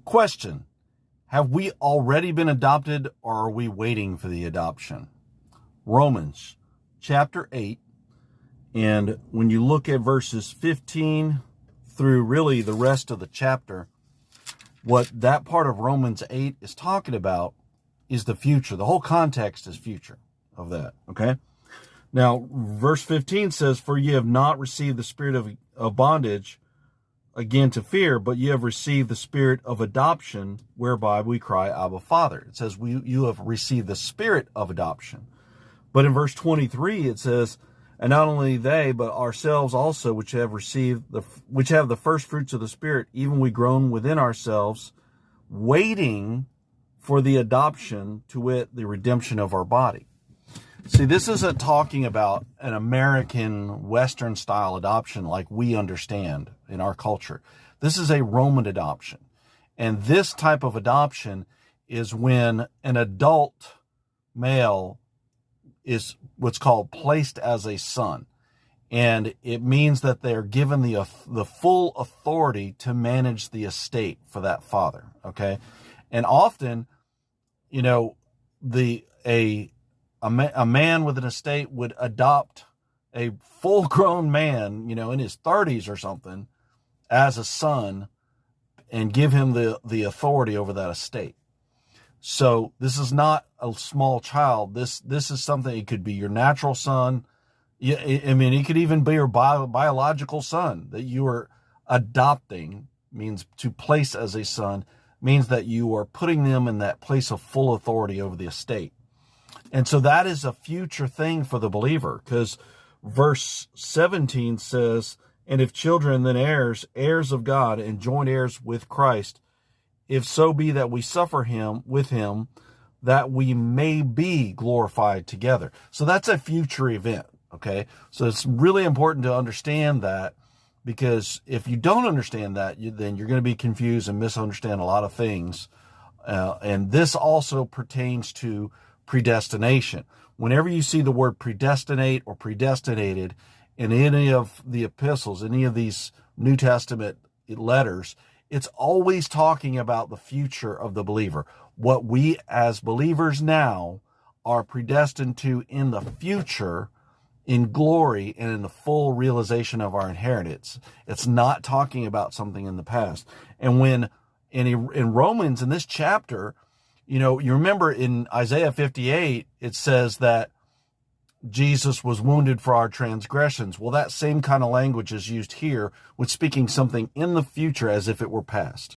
Question: have we already been adopted, or are we waiting for the adoption? Romans chapter 8, and when you look at verses 15 through really the rest of the chapter, what that part of Romans 8 is talking about is the future. The whole context is future of that, okay? Now, verse 15 says, "For ye have not received the spirit of bondage again to fear, but ye have received the spirit of adoption, whereby we cry, Abba, Father." It says you have received the spirit of adoption. But in verse 23, it says, "And not only they, but ourselves also, which have the first fruits of the Spirit, even we groan within ourselves, waiting for the adoption, to wit, the redemption of our body." See, this isn't talking about an American Western style adoption like we understand in our culture. This is a Roman adoption. And this type of adoption is when an adult male is what's called placed as a son. And it means that they're given the full authority to manage the estate for that father. Okay. And often, you know, a man with an estate would adopt a full-grown man, you know, in his 30s or something, as a son, and give him the authority over that estate. So this is not a small child. This is something. It could be your natural son. I mean, it could even be your biological son that you are adopting. Means to place as a son, means that you are putting them in that place of full authority over the estate. And so that is a future thing for the believer, because verse 17 says, "And if children, then heirs, heirs of God, and joint heirs with Christ, if so be that we suffer with him, that we may be glorified together." So that's a future event, okay? So it's really important to understand that, because if you don't understand that, then you're going to be confused and misunderstand a lot of things. And this also pertains to predestination. Whenever you see the word predestinate or predestinated in any of the epistles, any of these New Testament letters, it's always talking about the future of the believer. What we as believers now are predestined to in the future, in glory and in the full realization of our inheritance. It's not talking about something in the past. And when in Romans, in this chapter, you know, you remember in Isaiah 58, it says that Jesus was wounded for our transgressions. Well, that same kind of language is used here with speaking something in the future as if it were past.